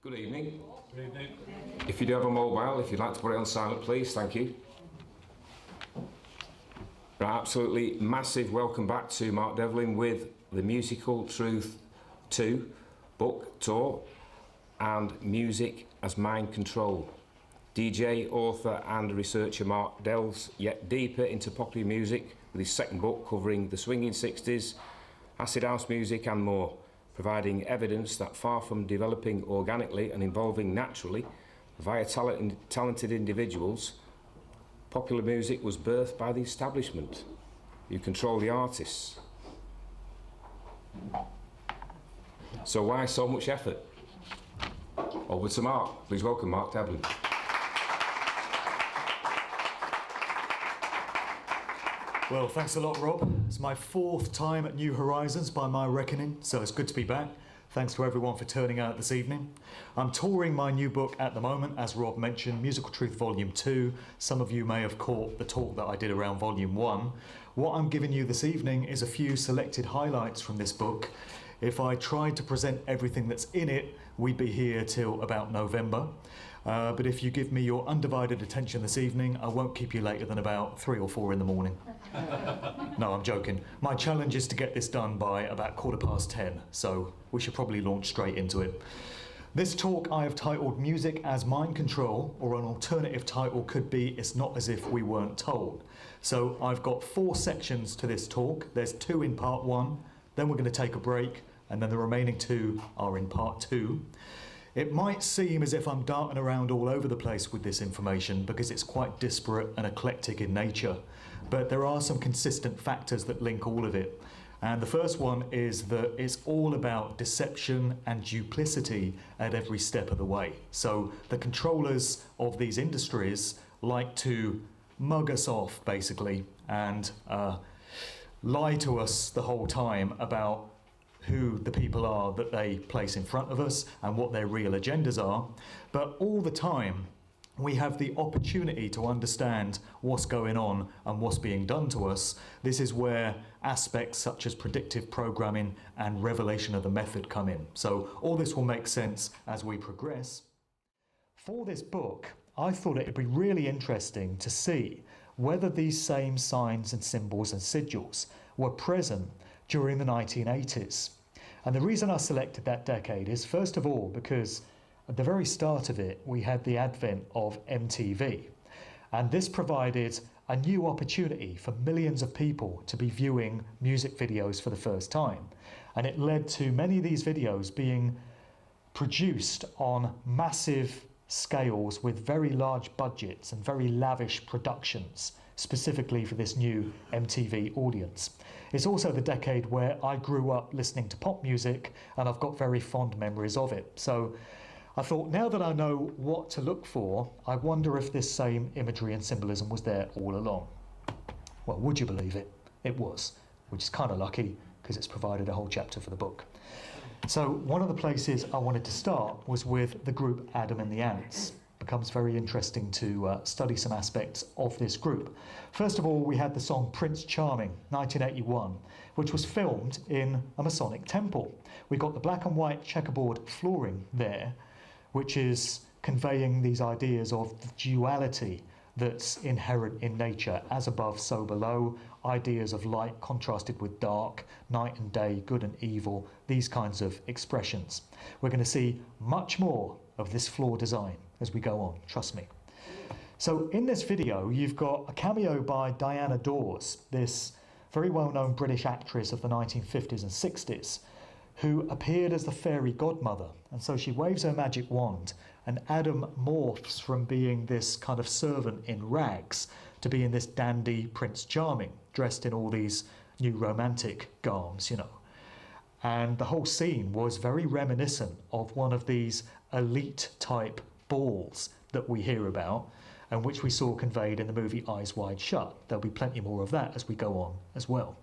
Good evening. Good evening. If you do have a mobile, if you'd like to put it on silent, please, thank you. Right, absolutely massive welcome back to Mark Devlin with the Musical Truth 2 book tour and Music as Mind Control. DJ, author and researcher Mark delves yet deeper into popular music with his second book covering the swinging 60s, acid house music and more, providing evidence that far from developing organically and evolving naturally via talented individuals, popular music was birthed by the establishment. You control the artists. So why so much effort? Over to Mark. Please welcome Mark Devlin. Well, thanks a lot, Rob. It's my fourth time at New Horizons by my reckoning, so it's good to be back. Thanks to everyone for turning out this evening. I'm touring my new book at the moment, as Rob mentioned, Musical Truth Volume 2. Some of you may have caught the talk that I did around Volume 1. What I'm giving you this evening is a few selected highlights from this book. If I tried to present everything that's in it, we'd be here till about November. But if you give me your undivided attention this evening, I won't keep you later than about 3 or 4 in the morning. No, I'm joking. My challenge is to get this done by about 10:15, so we should probably launch straight into it. This talk I have titled Music as Mind Control, or an alternative title could be It's Not As If We Weren't Told. So I've got 4 sections to this talk. There's 2 in part 1, then we're going to take a break, and then the remaining 2 are in part 2. It might seem as if I'm darting around all over the place with this information because it's quite disparate and eclectic in nature, but there are some consistent factors that link all of it. And the first one is that it's all about deception and duplicity at every step of the way. So the controllers of these industries like to mug us off, basically, and lie to us the whole time about who the people are that they place in front of us and what their real agendas are. But all the time, we have the opportunity to understand what's going on and what's being done to us. This is where aspects such as predictive programming and revelation of the method come in. So all this will make sense as we progress. For this book, I thought it'd be really interesting to see whether these same signs and symbols and sigils were present during the 1980s. And the reason I selected that decade is, first of all, because at the very start of it, we had the advent of MTV. And this provided a new opportunity for millions of people to be viewing music videos for the first time. And it led to many of these videos being produced on massive scales with very large budgets and very lavish productions, specifically for this new MTV audience. It's also the decade where I grew up listening to pop music, and I've got very fond memories of it. So I thought, now that I know what to look for, I wonder if this same imagery and symbolism was there all along. Well, would you believe it? It was, which is kind of lucky because it's provided a whole chapter for the book. So one of the places I wanted to start was with the group Adam and the Ants. It becomes very interesting to study some aspects of this group. First of all, we had the song Prince Charming, 1981, which was filmed in a Masonic temple. We got the black and white checkerboard flooring there, which is conveying these ideas of the duality that's inherent in nature, as above, so below, ideas of light contrasted with dark, night and day, good and evil, these kinds of expressions. We're going to see much more of this floor design as we go on, trust me. So in this video, you've got a cameo by Diana Dawes, this very well-known British actress of the 1950s and 60s, who appeared as the fairy godmother. And so she waves her magic wand, and Adam morphs from being this kind of servant in rags to being this dandy Prince Charming, dressed in all these new romantic garbs, you know. And the whole scene was very reminiscent of one of these elite type balls that we hear about, and which we saw conveyed in the movie Eyes Wide Shut. There'll be plenty more of that as we go on as well.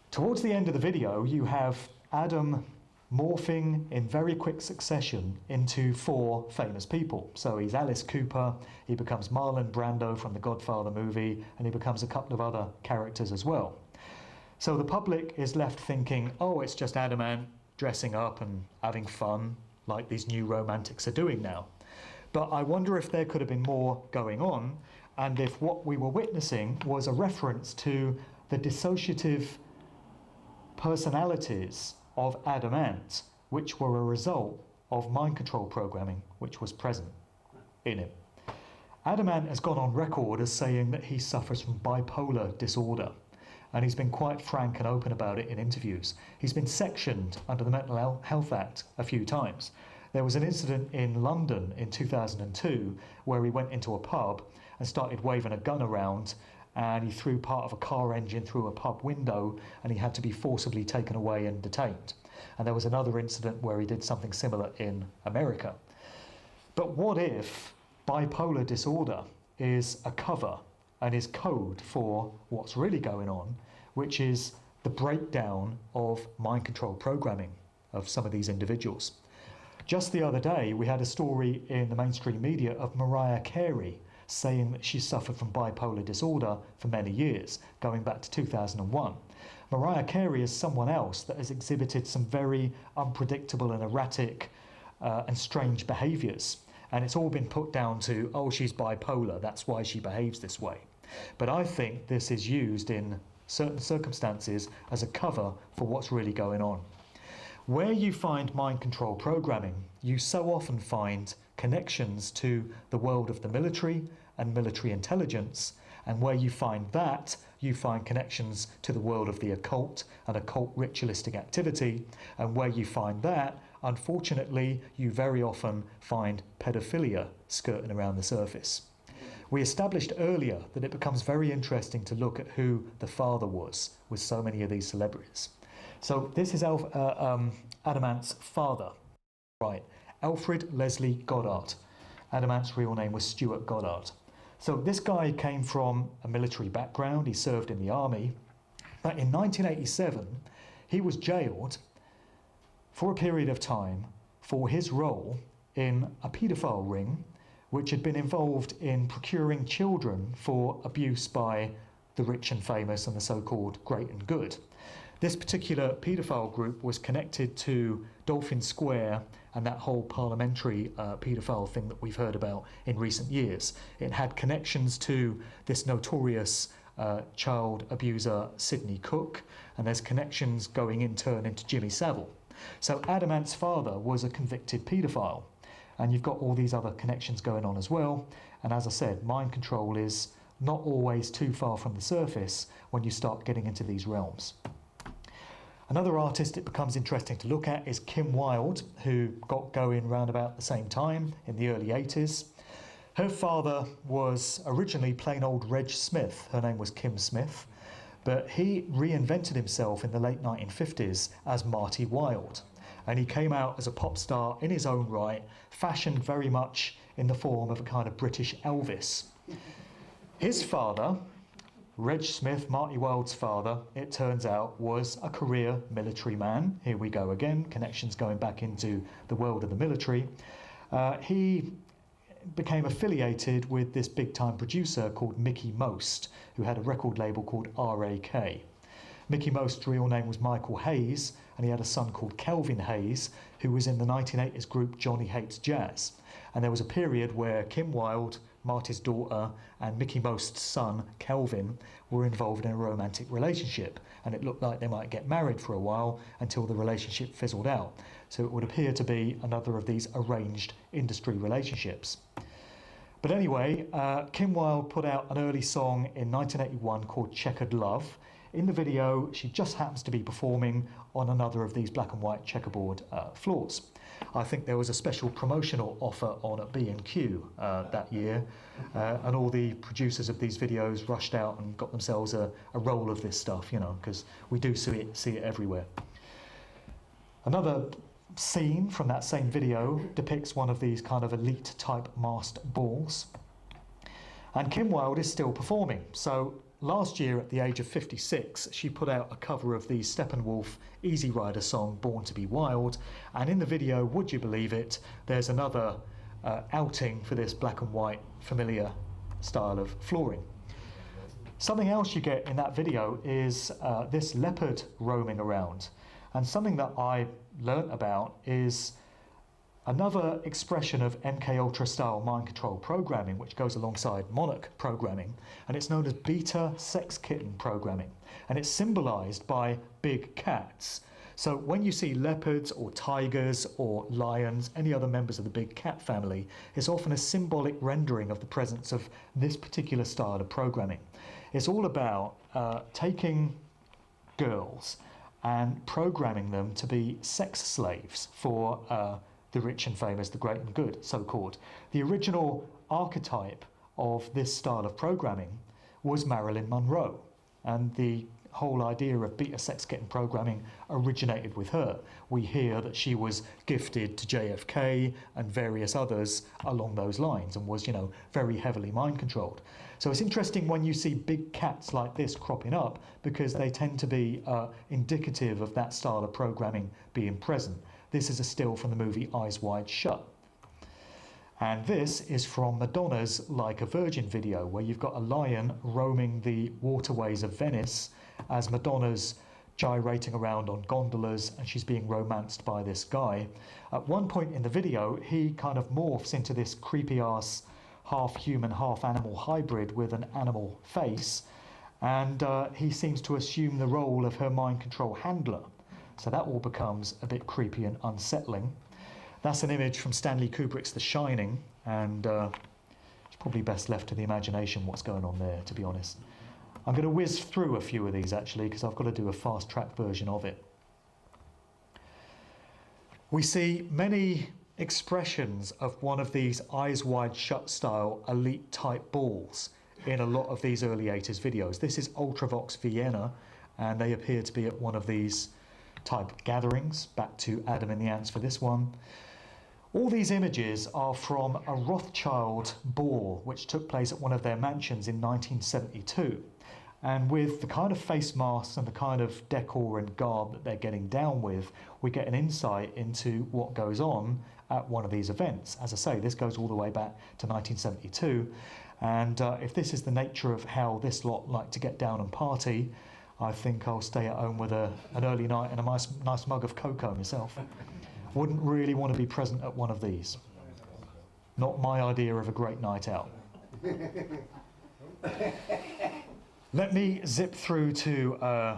Towards the end of the video, you have Adam morphing in very quick succession into 4 famous people. So he's Alice Cooper, he becomes Marlon Brando from the Godfather movie, and he becomes a couple of other characters as well. So the public is left thinking, oh, it's just Adam Ant dressing up and having fun, like these new romantics are doing now. But I wonder if there could have been more going on, and if what we were witnessing was a reference to the dissociative personalities of Adam Ant, which were a result of mind control programming which was present in him. Adam Ant has gone on record as saying that he suffers from bipolar disorder, and he's been quite frank and open about it in interviews. He's been sectioned under the Mental Health Act a few times. There was an incident in London in 2002 where he went into a pub and started waving a gun around, and he threw part of a car engine through a pub window, and he had to be forcibly taken away and detained. And there was another incident where he did something similar in America. But what if bipolar disorder is a cover and is code for what's really going on, which is the breakdown of mind control programming of some of these individuals? Just the other day, we had a story in the mainstream media of Mariah Carey saying that she suffered from bipolar disorder for many years, going back to 2001. Mariah Carey is someone else that has exhibited some very unpredictable and erratic and strange behaviours. And it's all been put down to, oh, she's bipolar, that's why she behaves this way. But I think this is used in certain circumstances as a cover for what's really going on. Where you find mind control programming, you so often find connections to the world of the military and military intelligence, and where you find that, you find connections to the world of the occult and occult ritualistic activity, and where you find that, unfortunately, you very often find pedophilia skirting around the surface. We established earlier that it becomes very interesting to look at who the father was with so many of these celebrities. So this is Adam Ant's father, right? Alfred Leslie Goddard. Adam Ant's real name was Stuart Goddard. So this guy came from a military background. He served in the army. But in 1987, he was jailed for a period of time for his role in a paedophile ring which had been involved in procuring children for abuse by the rich and famous and the so-called great and good. This particular paedophile group was connected to Dolphin Square and that whole parliamentary paedophile thing that we've heard about in recent years. It had connections to this notorious child abuser Sidney Cook, and there's connections going in turn into Jimmy Savile. So Adam Ant's father was a convicted paedophile, and you've got all these other connections going on as well. And as I said, mind control is not always too far from the surface when you start getting into these realms. Another artist it becomes interesting to look at is Kim Wilde, who got going round about the same time in the early 80s. Her father was originally plain old Reg Smith. Her name was Kim Smith, but he reinvented himself in the late 1950s as Marty Wilde. And he came out as a pop star in his own right, fashioned very much in the form of a kind of British Elvis. His father, Reg Smith, Marty Wilde's father, it turns out, was a career military man. Here we go again, connections going back into the world of the military. He became affiliated with this big-time producer called Mickey Most, who had a record label called RAK. Mickey Most's real name was Michael Hayes, and he had a son called Kelvin Hayes, who was in the 1980s group Johnny Hates Jazz. And there was a period where Kim Wilde, Marty's daughter, and Mickey Most's son, Kelvin, were involved in a romantic relationship, and it looked like they might get married for a while until the relationship fizzled out. So it would appear to be another of these arranged industry relationships. But anyway, Kim Wilde put out an early song in 1981 called Checkered Love. In the video, she just happens to be performing on another of these black and white checkerboard floors. I think there was a special promotional offer on at B&Q that year, and all the producers of these videos rushed out and got themselves a roll of this stuff, you know, because we do see it everywhere. Another scene from that same video depicts one of these kind of elite type masked balls, and Kim Wilde is still performing. So last year, at the age of 56, she put out a cover of the Steppenwolf Easy Rider song, Born to be Wild, and in the video, would you believe it, there's another outing for this black and white familiar style of flooring. Something else you get in that video is this leopard roaming around, and something that I learnt about is Another expression of MK Ultra style mind control programming, which goes alongside monarch programming, and it's known as beta sex kitten programming, and it's symbolized by big cats. So when you see leopards or tigers or lions, any other members of the big cat family, it's often a symbolic rendering of the presence of this particular style of programming. It's all about taking girls and programming them to be sex slaves for the rich and famous, the great and good, so-called. The original archetype of this style of programming was Marilyn Monroe, and the whole idea of beta sex kitten programming originated with her. We hear that she was gifted to JFK and various others along those lines and was, very heavily mind controlled. So it's interesting when you see big cats like this cropping up, because they tend to be indicative of that style of programming being present. This is a still from the movie Eyes Wide Shut. And this is from Madonna's Like a Virgin video, where you've got a lion roaming the waterways of Venice as Madonna's gyrating around on gondolas and she's being romanced by this guy. At one point in the video, he kind of morphs into this creepy ass half human, half animal hybrid with an animal face, and he seems to assume the role of her mind control handler. So that all becomes a bit creepy and unsettling. That's an image from Stanley Kubrick's The Shining, and it's probably best left to the imagination what's going on there, to be honest. I'm going to whiz through a few of these actually, because I've got to do a fast track version of it. We see many expressions of one of these eyes wide shut style elite type balls in a lot of these early 80s videos. This is Ultravox Vienna, and they appear to be at one of these type gatherings. Back to Adam and the Ants for this one. All these images are from a Rothschild ball which took place at one of their mansions in 1972. And with the kind of face masks and the kind of decor and garb that they're getting down with, we get an insight into what goes on at one of these events. As I say, this goes all the way back to 1972. And if this is the nature of how this lot like to get down and party, I think I'll stay at home with an early night and a nice mug of cocoa myself. Wouldn't really want to be present at one of these. Not my idea of a great night out. Let me zip through to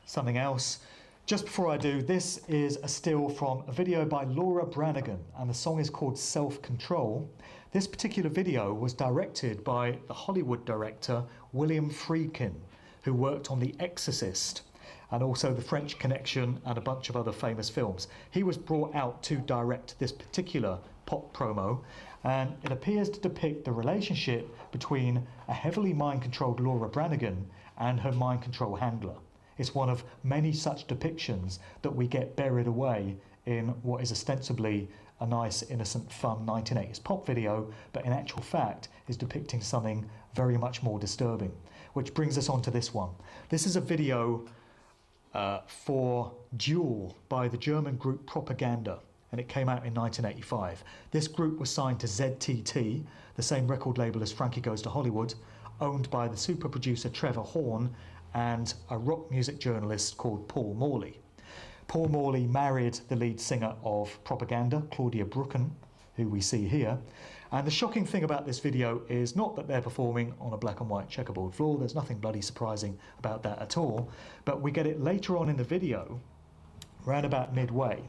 something else. Just before I do, this is a still from a video by Laura Branigan, and the song is called Self-Control. This particular video was directed by the Hollywood director William Friedkin, who worked on The Exorcist and also The French Connection and a bunch of other famous films. He was brought out to direct this particular pop promo, and it appears to depict the relationship between a heavily mind-controlled Laura Branigan and her mind-control handler. It's one of many such depictions that we get buried away in what is ostensibly a nice, innocent, fun 1980s pop video, but in actual fact is depicting something very much more disturbing. Which brings us on to this one. This is a video for Duel by the German group Propaganda, and it came out in 1985. This group was signed to ZTT, the same record label as Frankie Goes to Hollywood, owned by the super producer Trevor Horn and a rock music journalist called Paul Morley. Paul Morley married the lead singer of Propaganda, Claudia Brücken, who we see here. And the shocking thing about this video is not that they're performing on a black and white checkerboard floor. There's nothing bloody surprising about that at all. But we get it later on in the video, around about midway,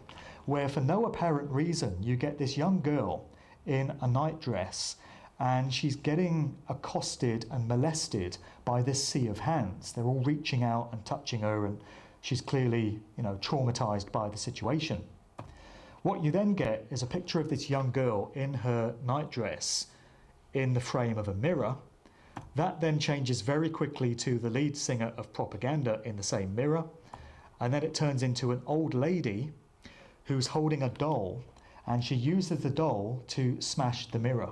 where for no apparent reason you get this young girl in a nightdress, and she's getting accosted and molested by this sea of hands. They're all reaching out and touching her, and she's clearly, traumatized by the situation. What you then get is a picture of this young girl in her nightdress in the frame of a mirror. That then changes very quickly to the lead singer of Propaganda in the same mirror, and then it turns into an old lady who's holding a doll, and she uses the doll to smash the mirror.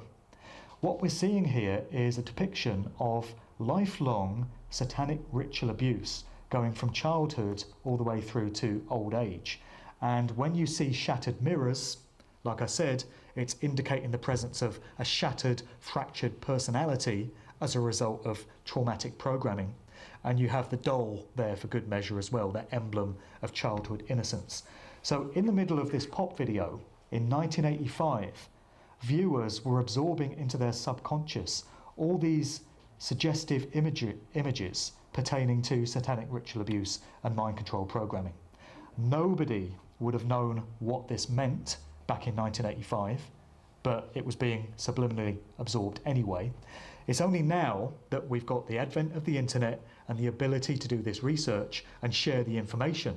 What we're seeing here is a depiction of lifelong satanic ritual abuse going from childhood all the way through to old age. And when you see shattered mirrors, like I said, it's indicating the presence of a shattered, fractured personality as a result of traumatic programming. And you have the doll there for good measure as well, that emblem of childhood innocence. So in the middle of this pop video, in 1985, viewers were absorbing into their subconscious all these suggestive images pertaining to satanic ritual abuse and mind control programming. Nobody would have known what this meant back in 1985, but it was being subliminally absorbed anyway. It's only now that we've got the advent of the internet and the ability to do this research and share the information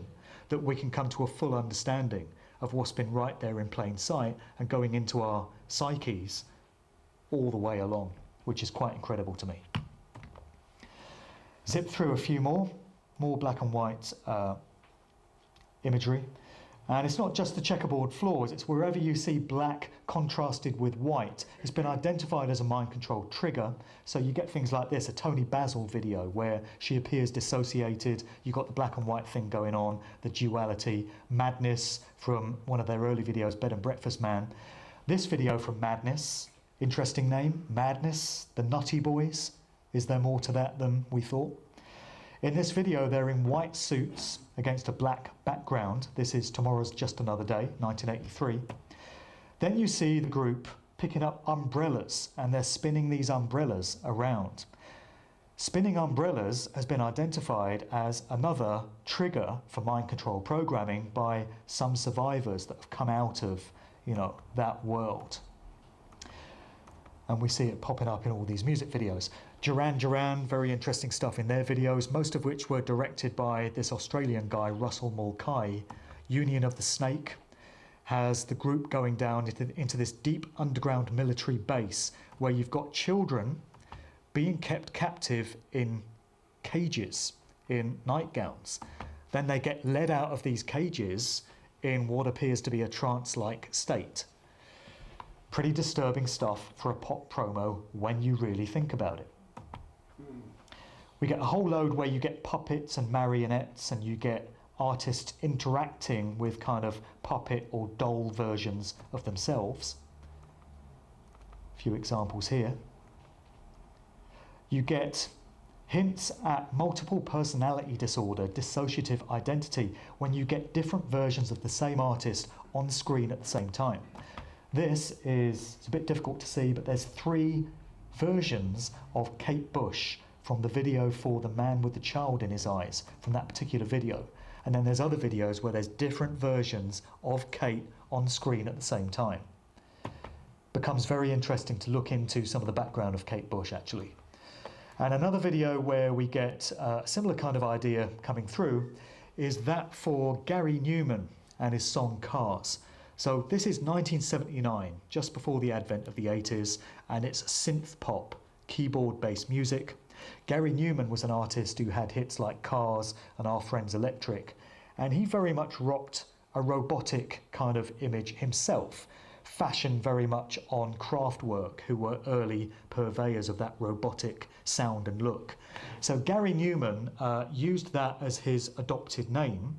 that we can come to a full understanding of what's been right there in plain sight and going into our psyches all the way along, which is quite incredible to me. Zip through a few more black and white imagery. And it's not just the checkerboard floors, it's wherever you see black contrasted with white. It's been identified as a mind control trigger. So you get things like this, a Tony Basil video where she appears dissociated. You've got the black and white thing going on, the duality, Madness from one of their early videos, Bed and Breakfast Man. This video from Madness, interesting name, Madness, the Nutty Boys. Is there more to that than we thought? In this video, they're in white suits against a black background. This is Tomorrow's Just Another Day, 1983. Then you see the group picking up umbrellas, and they're spinning these umbrellas around. Spinning umbrellas has been identified as another trigger for mind control programming by some survivors that have come out of, that world. And we see it popping up in all these music videos. Duran Duran, very interesting stuff in their videos, most of which were directed by this Australian guy, Russell Mulcahy. Union of the Snake has the group going down into this deep underground military base where you've got children being kept captive in cages, in nightgowns. Then they get led out of these cages in what appears to be a trance-like state. Pretty disturbing stuff for a pop promo when you really think about it. We get a whole load where you get puppets and marionettes, and you get artists interacting with kind of puppet or doll versions of themselves. A few examples here. You get hints at multiple personality disorder, dissociative identity, when you get different versions of the same artist on screen at the same time. It's a bit difficult to see, but there's 3 versions of Kate Bush from the video for The Man with the Child in His Eyes, from that particular video. And then there's other videos where there's different versions of Kate on screen at the same time. Becomes very interesting to look into some of the background of Kate Bush, actually. And another video where we get a similar kind of idea coming through is that for Gary Newman and his song Cars. So this is 1979, just before the advent of the 80s, and it's synth pop, keyboard-based music. Gary Newman was an artist who had hits like Cars and Our Friends Electric, and he very much rocked a robotic kind of image himself, fashioned very much on Kraftwerk, who were early purveyors of that robotic sound and look. So Gary Newman used that as his adopted name,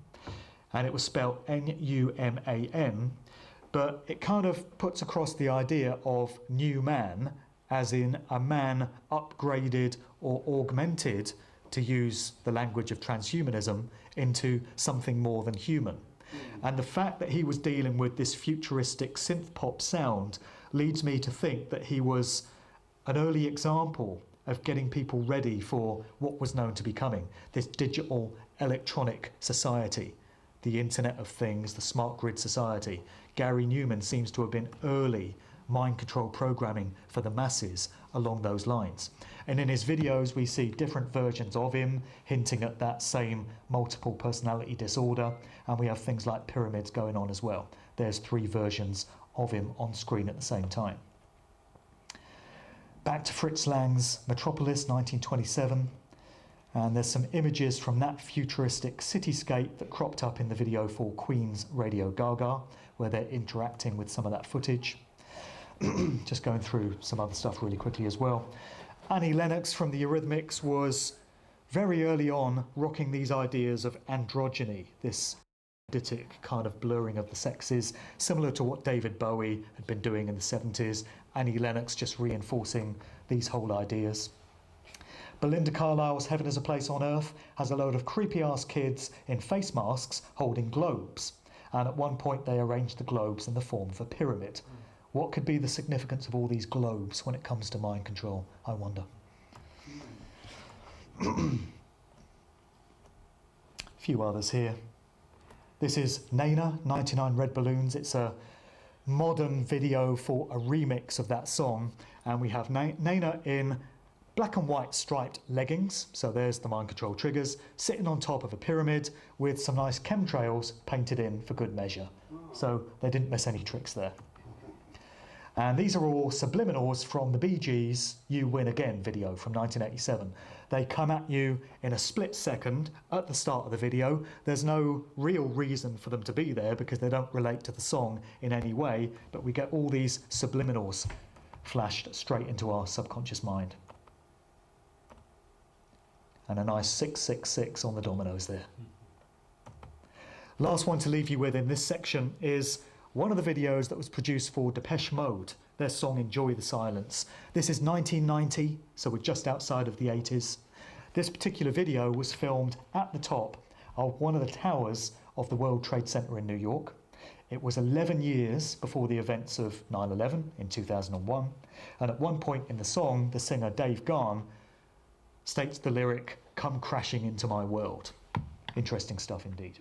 and it was spelled N-U-M-A-N, but it kind of puts across the idea of new man, as in a man upgraded or augmented, to use the language of transhumanism, into something more than human. And the fact that he was dealing with this futuristic synth pop sound leads me to think that he was an early example of getting people ready for what was known to be coming, this digital electronic society, the Internet of Things, the smart grid society. Gary Newman seems to have been early mind control programming for the masses along those lines. And in his videos we see different versions of him hinting at that same multiple personality disorder, and we have things like pyramids going on as well. There's 3 versions of him on screen at the same time. Back to Fritz Lang's Metropolis, 1927, and there's some images from that futuristic cityscape that cropped up in the video for Queen's Radio Gaga, where they're interacting with some of that footage. Just going through some other stuff really quickly as well. Annie Lennox from the Eurythmics was very early on rocking these ideas of androgyny, this eidetic kind of blurring of the sexes, similar to what David Bowie had been doing in the 70s. Annie Lennox just reinforcing these whole ideas. Belinda Carlisle's Heaven is a Place on Earth has a load of creepy-ass kids in face masks holding globes. And at one point they arranged the globes in the form of a pyramid. What could be the significance of all these globes when it comes to mind control, I wonder? A few others here. This is Nana, 99 Red Balloons. It's a modern video for a remix of that song. And we have Nana in black and white striped leggings. So there's the mind control triggers, sitting on top of a pyramid with some nice chemtrails painted in for good measure. So they didn't miss any tricks there. And these are all subliminals from the Bee Gees' You Win Again video from 1987. They come at you in a split second at the start of the video. There's no real reason for them to be there because they don't relate to the song in any way, but we get all these subliminals flashed straight into our subconscious mind. And a nice 666 on the dominoes there. Last one to leave you with in this section is one of the videos that was produced for Depeche Mode, their song Enjoy the Silence. This is 1990, so we're just outside of the 80s. This particular video was filmed at the top of one of the towers of the World Trade Center in New York. It was 11 years before the events of 9/11 in 2001. And at one point in the song, the singer Dave Gahan states the lyric, "Come crashing into my world." Interesting stuff indeed.